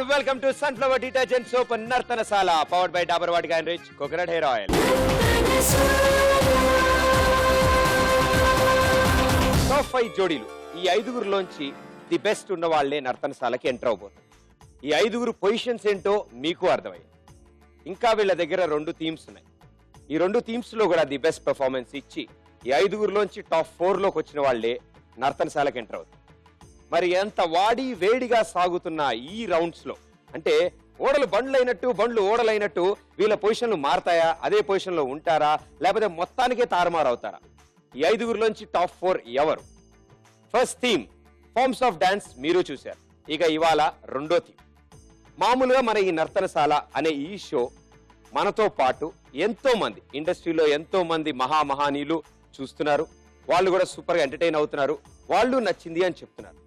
welcome to Sunflower Detergent Soap Nartanasala, powered by Dabur Vatika and Rich Coconut Hair Oil. Top 5 జోడీలు. ఈ ఐదుగురులోంచి the best ఉన్న వాళ్ళే నర్తనశాలకి enter అవబోతారు. ఈ ఐదుగురు positions ఏంటో మీకు అర్థమయ్యాయి. ఇంకా వీళ్ళ దగ్గర 2 థీమ్స్ ఉన్నాయి. ఈ 2 థీమ్స్ లో కూడా ది బెస్ట్ పెర్ఫార్మెన్స్ ఇచ్చి ఈ ఐదుగురులోంచి టాప్ 4 లోకి వచ్చిన వాళ్ళే నర్తనశాలకి ఎంటర్ అవుతారు. మరి ఎంత వాడి వేడిగా సాగుతున్న ఈ రౌండ్స్ లో అంటే ఓడలు బండ్లు ఓడలైనట్టు వీళ్ళ పొజిషన్లు మారతాయా, అదే పొజిషన్ లో ఉంటారా, లేకపోతే మొత్తానికే తారుమారు అవుతారా? ఈ ఐదుగురులోంచి టాప్ 4 ఎవరు? First theme forms of dance మీరు చూశారు. ఇక ఇవాళ రెండో థీమ్. మామూలుగా మన ఈ నర్తనశాల అనే ఈ షో మనతో పాటు ఎంతో మంది ఇండస్ట్రీలో ఎంతో మంది మహానీయులు చూస్తున్నారు. వాళ్ళు కూడా సూపర్ గా ఎంటర్టైన్ అవుతున్నారు. వాళ్ళు నచ్చింది అని చెప్తున్నారు.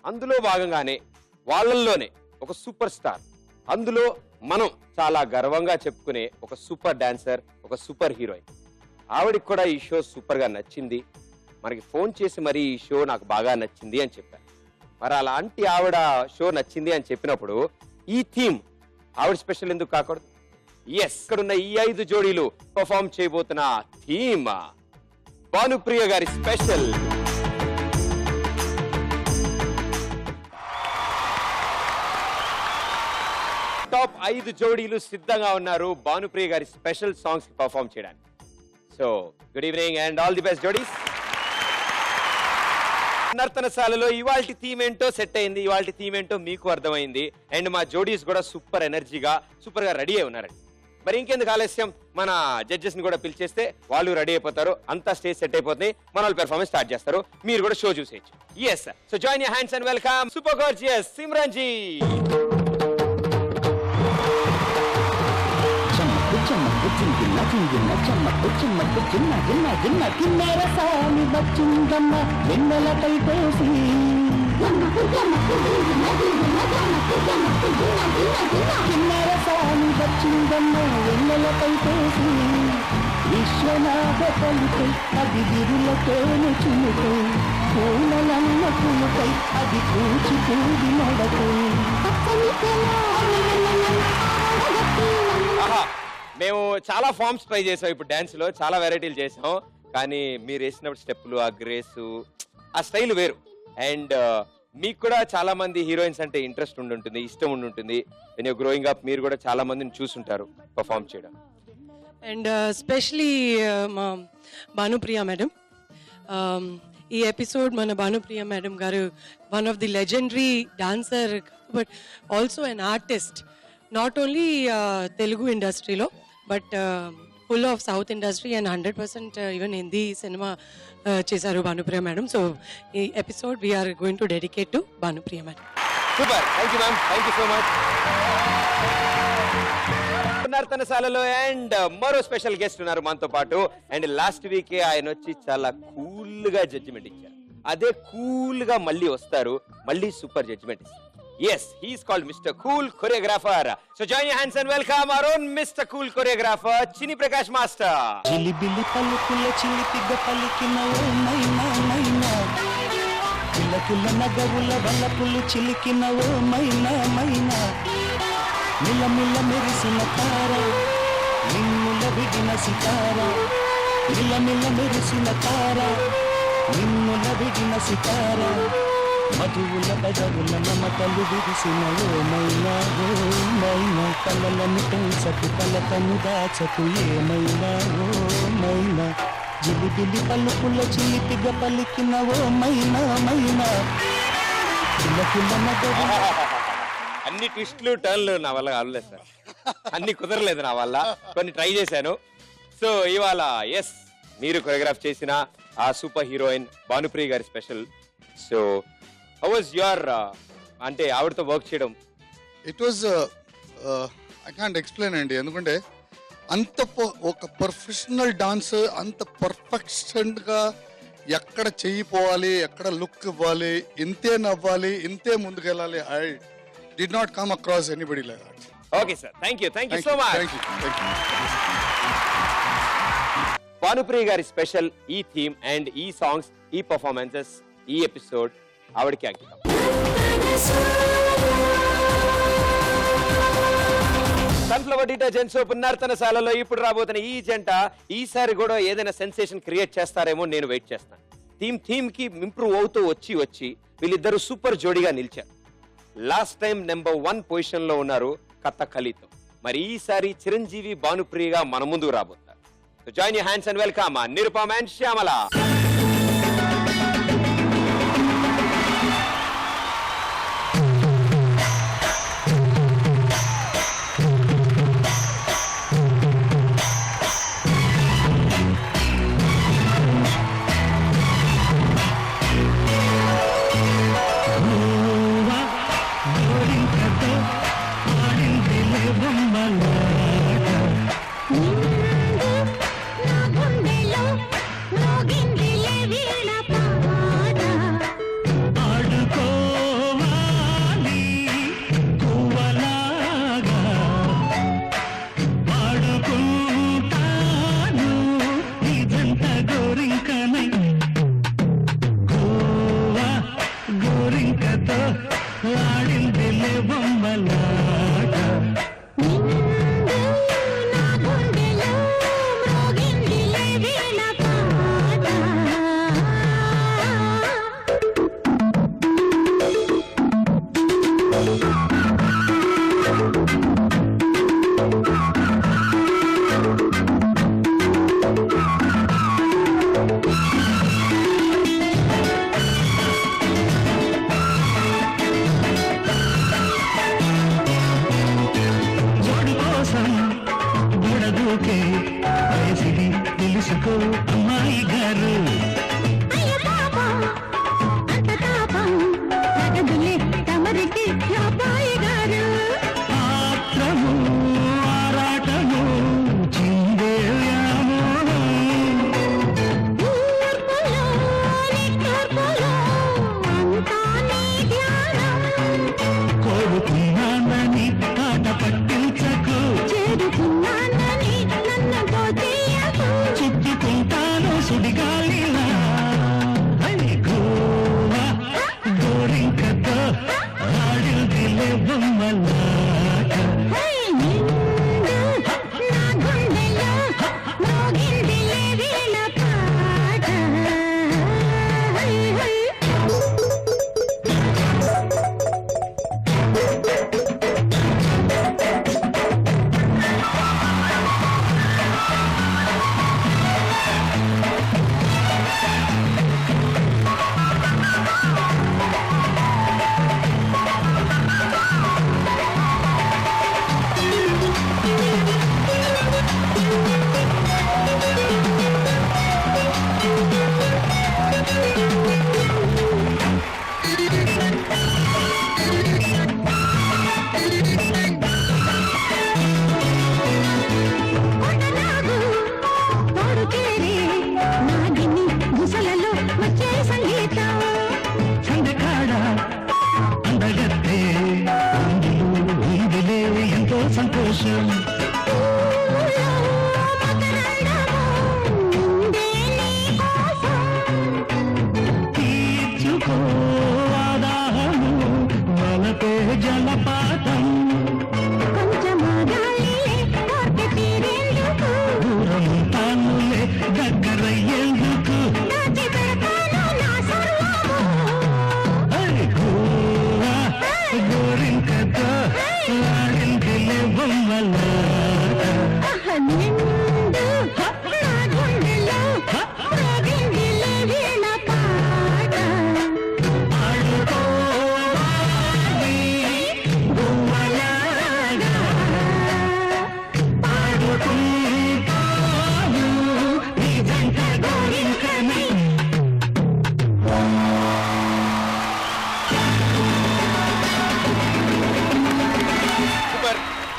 అందులో భాగంగానే వాళ్ళల్లోనే ఒక సూపర్ స్టార్, అందులో మనం చాలా గర్వంగా చెప్పుకునే ఒక సూపర్ డాన్సర్, ఒక సూపర్ హీరోయిన్. ఆవిడికి కూడా ఈ షో సూపర్ గా నచ్చింది. మనకి ఫోన్ చేసి మరి ఈ షో నాకు బాగా నచ్చింది అని చెప్పారు. మరి అలాంటి ఆవిడ షో నచ్చింది అని చెప్పినప్పుడు ఈ థీమ్ ఆవిడ స్పెషల్ ఎందుకు కాకూడదు? ఎస్, ఇక్కడున్న ఈ 5 జోడీలు పర్ఫార్మ్ చేయబోతున్న థీమ్ భానుప్రియ గారి స్పెషల్. టాప్ 5 జోడీలు సిద్ధంగా ఉన్నారు భానుప్రియ గారి స్పెషల్ సాంగ్స్ పర్ఫార్మ్ చేయడానికి. So good evening and all the best జోడీస్. నర్తనశాలలో ఇవాల్టి థీమ్ ఏంటో సెట్ అయింది, ఇవాల్టి థీమ్ ఏంటో మీకు అర్థమైంది. అండ్ మా జోడీస్ కూడా సూపర్ ఎనర్జీగా సూపర్ గా రెడీ అయి ఉన్నారండి. మరి ఇంకెందుకు ఆలస్యం, మన జడ్జెస్ ని కూడా పిలిచేస్తే వాళ్ళు రెడీ అయిపోతారు. అంతా స్టేజ్ సెట్ అయిపోతుంది, మన వాళ్ళు పెర్ఫార్మెన్స్ స్టార్ట్ చేస్తారు. మీరు కూడా షో చూసేయచ్చు. Yes, so join your hands and welcome super gorgeous Simran ji. విశ్వనాథ పలుకై అది విరులతోను చునుకై పూలనమ్మ పులుకై అది కూచిపూడి నడకై. మేము చాలా ఫార్మ్స్ ట్రై చేసాం. ఇప్పుడు డాన్స్ లో చాలా వెరైటీలు చేసాం. కానీ మీరు వేసినప్పుడు స్టెప్పులు, ఆ గ్రేసు, ఆ స్టైల్ వేరు. అండ్ మీకు కూడా చాలా మంది హీరోయిన్స్ అంటే ఇంట్రెస్ట్ ఉండుంటుంది, ఇష్టం ఉండుంటుంది. వెన్ యూ గ్రోయింగ్ అప్ మీరు కూడా చాలా మందిని చూసుంటారు పర్ఫార్మ్ చేయడం. అండ్ స్పెషలీ మా భానుప్రియ మేడం, ఈ ఎపిసోడ్ మన భానుప్రియ మేడం గారు one of the legendary dancer, but also an artist. Not only Telugu ఇండస్ట్రీలో but full of south industry and 100% even Hindi cinema చేశారు భానుప్రియ మేడం. సో ఈ episode we are going to dedicate to Bhanupriya madam. Super, thank you ma'am, thank you so much. నర్తనశాలలో and మరో special guest ఉన్నారు మనతో పాటు. And last వీకే ఆయన వచ్చి చాలా కూల్ గా జడ్జిమెంట్ ఇచ్చారు. అదే కూల్ గా మళ్ళీ వస్తారు, మళ్ళీ సూపర్ జడ్జిమెంట్ ఇస్తారు. Yes, he is called Mr. Cool Choreographer. So join your hands and welcome our own Mr. Cool Choreographer, Chini Prakash Master. జిలిబిలి పలుకుల చిలిపిగ పలికిన ఓ మైనా మైనా, కిలకిల నగవుల వలపులు చిలికిన ఓ మైనా మైనా, మిలమిల మెరిసిన తార నిన్నుల విడిన సితార, మిలమిల మెరిసిన తార నిన్నుల విడిన సితార, మధువుల పెదవుల మమతలు విరిసిన ఓ మైనా ఓ మైనా, కలలను పెంచకు కలతను దాచకు ఏమైనా ఓ మైనా, జిలిబిలి పలుకుల చిలిపిగ పలికిన ఓ మైనా మైనా, కిలకిల నగవుల. అన్ని ట్విస్ట్లు టర్న్లు నా వల్ల కావలేదు సార్, అన్ని కుదరలేదు నా వల్ల, కొన్ని ట్రై చేశాను. సో ఇవాళ ఎస్, మీరు కొరియోగ్రాఫ్ చేసిన ఆ సూపర్ హీరోయిన్ భానుప్రియ గారి special. So how was your అంటే ఆవిడతో వర్క్ చేయడం? It was I can't explain అండి. ఎందుకంటే అంత ఒక ప్రొఫెషనల్ డాన్స్, అంత పర్ఫెక్షన్గా ఎక్కడ చెయ్యిపోవాలి, ఎక్కడ లుక్ ఇవ్వాలి, ఇంతే నవ్వాలి, ఇంతే ముందుకెళ్ళాలి. I did not come across anybody like that. Okay sir, thank you so much. Thank you. Bhanupriya గారి స్పెషల్ ఈ థీమ్ అండ్ ఈ సాంగ్స్, ఈ పర్ఫార్మెన్సెస్, ఈ ఎపిసోడ్ ఆవిడకి అంకితం. సన్ఫ్లవర్ డిటర్జెంట్ సోప్ నర్తనశాలలో ఇప్పుడు రాబోతున్న ఈ జంట ఈసారి కూడా ఏదైనా సెన్సేషన్ క్రియేట్ చేస్తారేమో నేను వెయిట్ చేస్తాను. థీమ్ కి ఇంప్రూవ్ అవుతూ వచ్చి వీళ్ళిద్దరూ సూపర్ జోడీగా నిలిచారు. లాస్ట్ టైం నెంబర్ 1 పొజిషన్ లో ఉన్నారు కథకళితో. మరి ఈసారి చిరంజీవి భానుప్రియగా మన ముందుకు రాబోతున్నారు. So join your hands and welcome Nirupama and Shyamala.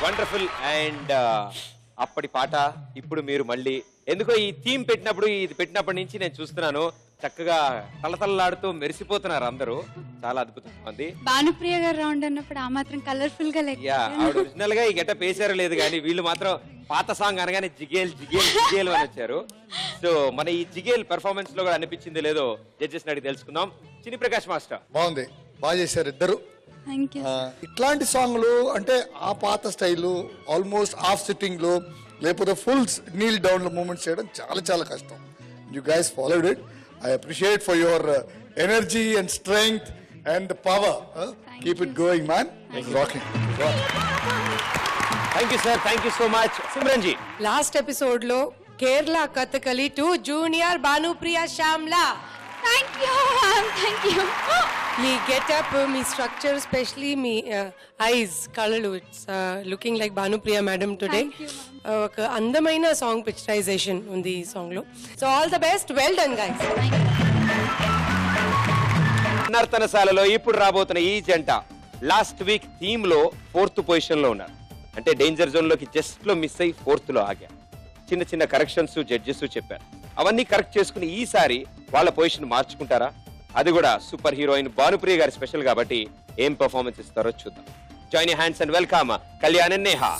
Wonderful. And అప్పటి పాట ఇప్పుడు మీరు మళ్ళీ ఎందుకో ఈ థీమ్ పెట్టినప్పటి నుంచి నేను చూస్తున్నాను చక్కగా తలతల్లాడుతూ మెరిసిపోతున్నారు అందరూ. చాలా అద్భుతంగా ఉంది. భానుప్రియ గారు రౌండ్ అన్నప్పుడు ఆ మాత్రం కలర్ఫుల్ గా ఆవిడ ఒరిజినల్ గా ఈ గెటప్ వేసారో లేదు కానీ వీళ్ళు మాత్రం పాత సాంగ్ అనగానే జిగేల్ జిగేల్ జిగేల్ అని వచ్చారు. సో మన ఈ జిగేల్ పెర్ఫార్మెన్స్ లో కూడా అనిపించింది లేదో జడ్జెస్ అడిగి తెలుసుకుందాం. చిన్ని ప్రకాష్ మాస్టర్ బాగుంది, బాగా చేశారు ఇద్దరు. Thank you. ఇట్లాంటి సాంగ్లు అంటే ఆ పాత స్టైలు ఆల్మోస్ట్ హాఫ్ సిట్టింగ్లో లేకపోతే ఫుల్ నీల్ డౌన్లో మూమెంట్స్ చేయడం చాలా చాలా కష్టం. You guys followed it. I appreciate for your energy and strength and power. Keep it going man. Rocking. Thank you sir, thank you so much. Simran ji, last episode లో Kerala Kathakali to junior Bhanupriya Shyamla. Thank you ma'am, thank you. మీ getup, మీ structure, specially మీ eyes, కళలు, it's looking like Bhanupriya madam today. Thank you, ఒక అందమైన song picturisation ఉంది ఈ song లో. So all the best, well done guys. నర్తనశాలలో ఇప్పుడు రాబోతున్న ఈ జంట లాస్ట్ వీక్ థీమ్ లో 4th పొజిషన్ లో ఉన్నారు. అంటే డేంజర్ జోన్ లోకి జస్ట్ లో మిస్ అయ్యి 4th లో ఆగారు. చిన్న చిన్న కరెక్షన్స్ జడ్జెస్ చెప్పారు. అవన్నీ కరెక్ట్ చేసుకుని ఈసారి వాళ్ళ పొజిషన్ మార్చుకుంటారా? అది కూడా సూపర్ హీరోయిన్ భానుప్రియ గారి స్పెషల్ కాబట్టి ఏం పర్ఫార్మెన్స్ ఇస్తారో చూద్దాం. Join your hands and welcome Kalyan and Neha.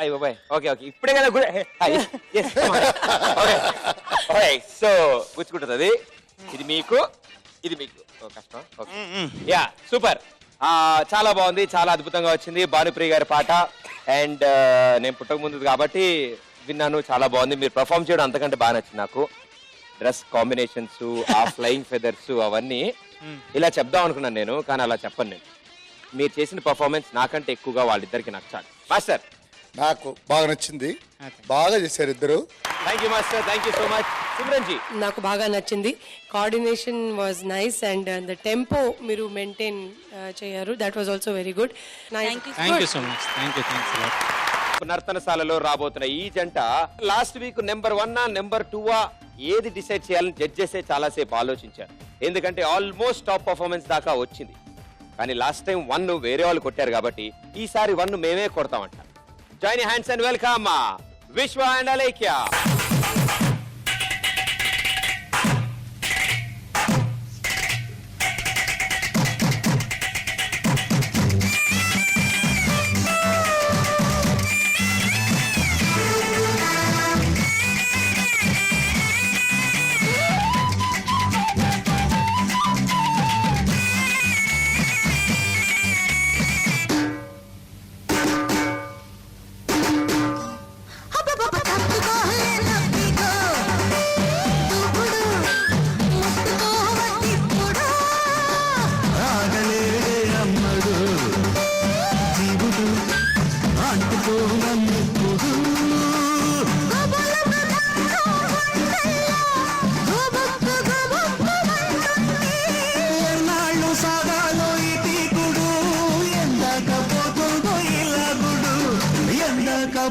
అయ్యి బాబాయ్, ఓకే ఓకే, ఇప్పుడే కదా గుడ్. సో గుచ్చుకుంటుంది అది. ఇది మీకు, ఇది మీకు. కష్టం. Yeah, super. చాలా బాగుంది, చాలా అద్భుతంగా వచ్చింది భానుప్రియ గారి పాట. అండ్ నేను పుట్టక ముందు కాబట్టి విన్నాను, చాలా బాగుంది. మీరు పర్ఫామ్ చేయడం అంతకంటే బాగా నచ్చింది నాకు. డ్రెస్ కాంబినేషన్స్, ఆ ఫ్లయింగ్ ఫెదర్స్ అవన్నీ ఇలా చెప్దాం అనుకున్నాను నేను, కానీ అలా చెప్పను నేను. మీరు చేసిన పర్ఫార్మెన్స్ నాకంటే ఎక్కువగా వాళ్ళిద్దరికి నచ్చాలి. మాస్టర్, నాకు బాగా నచ్చింది, బాగా చేశారు ఇద్దరు. Thank you master, thank you so much. Simran ji, నాకు బాగా నచ్చింది. Coordination was nice and the tempo మీరు మెయింటైన్ చేయరు. That was also very good. Thank you so much. Thank you. నర్తనశాలలో రాబోతున్న ఈ జంట లాస్ట్ వీక్ నెంబర్ 1 నెంబర్ 2 ఏది డిసైడ్ చేయాలని జడ్జెసే చాలాసేపు ఆలోచించారు. ఎందుకంటే ఆల్మోస్ట్ టాప్ పర్ఫార్మెన్స్ దాకా వచ్చింది. కానీ లాస్ట్ టైం 1 వేరే వాళ్ళు కొట్టారు కాబట్టి ఈసారి 1 మేమే కొడతామంట. జాయిన్ హ్యాండ్స్ అండ్ వెల్కమ్ విశ్వ అండ్ అలేఖ్య.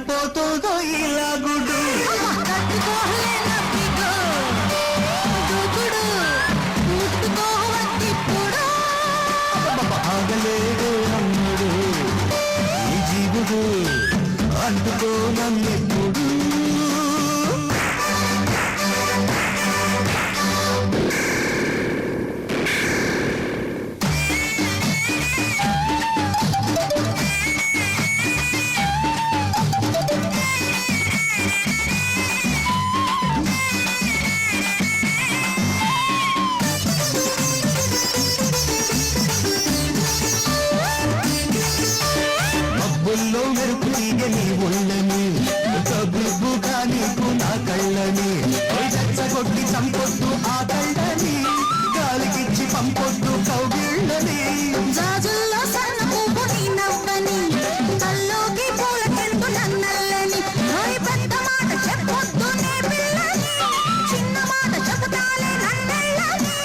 పోతుందో ఇలా గుడు ఆగలేడు అమ్మడు ఈ జీవుడు అంటుకో నన్నెప్పుడు మబ్బుల్లో మెరుపు నీ ఒళ్ళని కబుర్బుగా నీకు నా కళ్ళని చచ్చగొట్టి చంపొద్దు ఆ కళ్ళని గాలికిచ్చి పంపొద్దు కౌగిళ్ళని జాజుల్లో సన్న పువ్వు నీ నవ్వని తల్లోకి పూలకెందు నన్నల్లని పెద్ద మాట చెప్పొద్దు నే పిల్లని చిన్న మాట చెబుతాలే నన్నెళ్ళని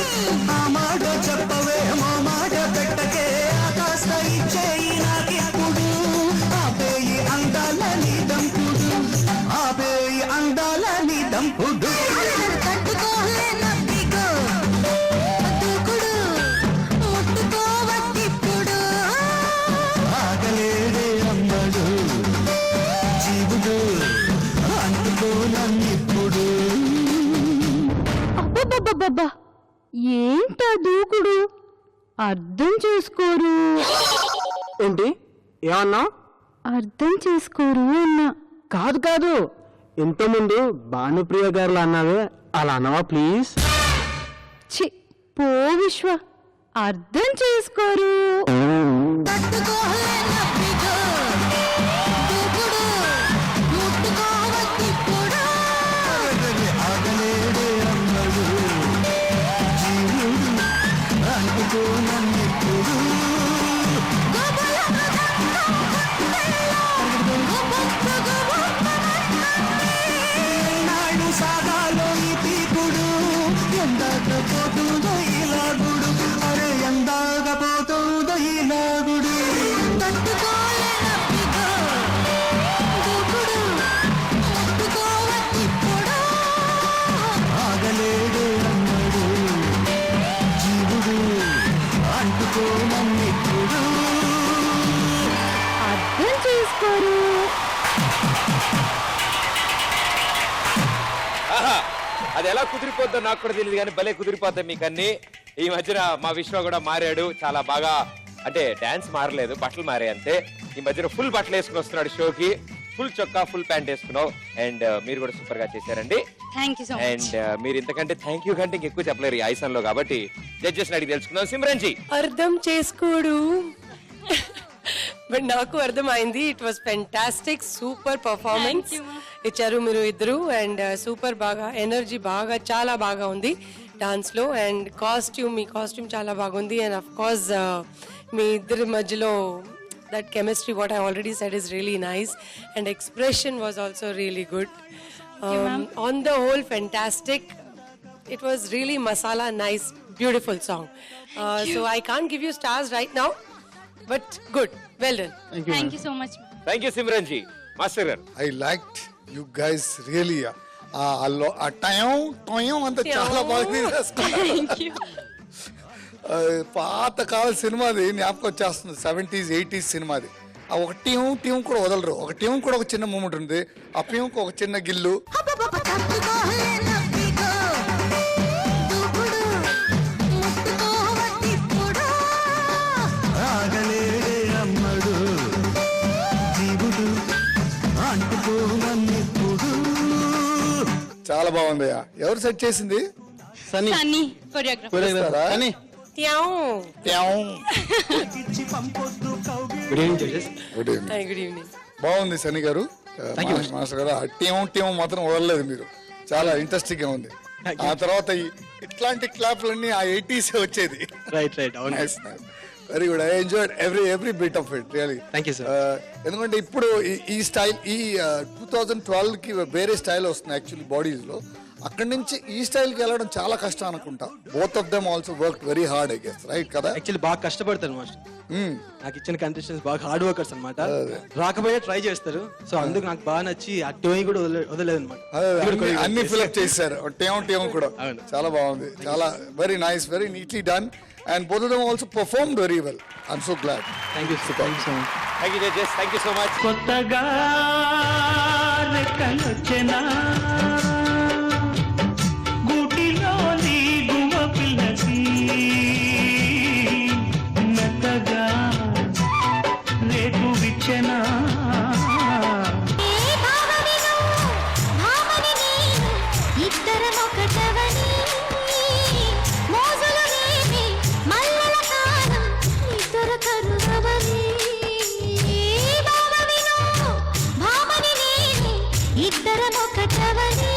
ఆ మాట చెప్పవే మా మాట పెట్టకే ఆకాశ ఇచ్చేయి నాకిప్పుడు ఆపేయి అందాలని దంపుడు ఆపేయి అందాలని దంపుడు తట్టుకోలే నవ్విగో దూకుడు ముట్టుకోవద్దిప్పుడు ఆగలేడే అమ్మడు జీవుడు అంటుకో నన్నిప్పుడు అబ్బబ్బబ్బబ్బా ఏంటా దూకుడు అర్థం చేసుకోరు ఏంటి ఏమన్నా? అర్థం చేసుకోరు అన్నా కాదు కాదు, ఇంతకుముందు భానుప్రియ గారు అన్నావే, అలా అన్నవా ప్లీజ్? చి పో విశ్వ అర్థం చేసుకోరు తట్టుకోలే నవ్విగో దూకుడు ముట్టుకోవద్దిప్పుడు ఆగలేడే అమ్మడు జీవుడు అంటుకో నన్నిప్పుడు నాడు సాగాలో ఈ పీకుడు ఎందాక పోతుందో ఇలాగుడు అరే ఎందాక పోతుందో ఇలాగుడు తట్టుకోలే నవ్విగో దూకుడు ముట్టుకోవద్దిప్పుడు ఆగలేడు అమ్మడు జీవుడు అంటుకో నన్నిప్పుడు అర్థం చేసుకోరు ఆహా, అది ఎలా కుదిరిపోద్దో నాకు కూడా తెలియదు కానీ భలే కుదిరిపోతాయి మీకు అన్ని. ఈ మధ్యన మా విశ్వ కూడా మారాడు, చాలా బాగా. అంటే డాన్స్ మారలేదు, బట్టలు మారే అంతే. ఈ మధ్యన ఫుల్ బట్టలు వేసుకుని వస్తున్నాడు షోకి. ఫుల్ చొక్కా, ఫుల్ ప్యాంట్ వేసుకున్నావు. అండ్ మీరు కూడా సూపర్ గా చేశారండి. థ్యాంక్ యూ సో అండ్ మీరు ఇంతకంటే థ్యాంక్ యూ కంటే ఎక్కువ చెప్పలేరు ఈ ఐసన్ లో, కాబట్టి జడ్జెస్ అడిగి తెలుసుకుందాం. సిమ్రన్ జీ, అర్థం చేసుకోడు బట్ నాకు అర్థమైంది. It was fantastic, super performance ఇచ్చారు మీరు ఇద్దరు. అండ్ సూపర్ బాగా ఎనర్జీ బాగా చాలా బాగా ఉంది. డాన్స్లో. అండ్ మీ కాస్ట్యూమ్ చాలా బాగుంది. అండ్ అఫ్ కోర్స్ మీ ఇద్దరి మధ్యలో that chemistry, what I already said, is really nice. And expression was also really good. On the whole, fantastic. It was really masala, nice, beautiful song. So I can't give you stars right now, but good. Well done. Thank you so much thank you Simran ji. Master గారు, I liked you guys really. ఆ time అంతా చాలా బాగా పాతకాల సినిమాది జ్ఞాపకం వచ్చేస్తుంది. 70s 80s సినిమాది. ఆ ఒక team కూడా వదలరు. ఒక టీం కూడా ఒక చిన్న మూమెంట్ ఉంది. ఆ టీంకి ఒక చిన్న గిల్లు. తట్టుకోలేనప్పిగో దూకుడు ముట్టుకోవట్టిప్పుడు ఆగలేడే అమ్మడు జీవుడు అంటుకోమన్నిప్పుడు. చాలా బాగుంది. ఎవరు సెట్ చేసింది? సన్నీ కొరియోగ్రాఫర్. చూస్తారా? Tiao. Good evening judges. Good evening. Hi, good evening. బాగుంది సని గారు. మాస్టర్ గారు ఆ టీం మాత్రం వదలలేదు మీరు. చాలా ఇంట్రెస్టింగ్ గా ఉంది. ఆ తర్వాత ఇట్లాంటి క్లాప్లన్నీ ఆ 80s వచ్చేది. రైట్ అవును. Very good. I enjoyed every bit of it really. Thank you sir. ఎందుకంటే ఇప్పుడు ఈ స్టైల్ 2012 కి వేరే స్టైల్ వస్తుంది యాక్చువల్లీ బాడీస్ లో. అక్కడి నుంచి ఈ స్టైల్ కి వెళ్ళడం చాలా కష్టం అనుకుంటా. Both of them also work very hard I guess, right కదా? యాక్చువల్లీ బాగా కష్టపడతారు మాస్టర్. నాకు ఇచ్చిన కండిషన్స్ బాగా హార్డ్ వర్కర్స్ అనమాట. రాకపోయే ట్రై చేస్తారు. సో అందుకు నాకు బాగా నచ్చి ఆ టోయి కూడా వదలేదు అనమాట. అన్ని ఫిల్అప్ చేశారు. టీం కూడా అవును. చాలా బాగుంది. చాలా very nice, very neatly done. And both of them also performed very well. I'm so glad. Thank you so much. Thank you judges. Thank you so much. కొత్తగా రెక్కలొచ్చెనా గూటిలోని గుమ్మ పిల్లకి మెత్తగా రేపు విచ్చెనా. ఇద్దరం ఒకటవని మోజులు వేమి మల్లెల కాలం ఇద్దర కరువని భామని నేను ఇద్దరం ఒకటవని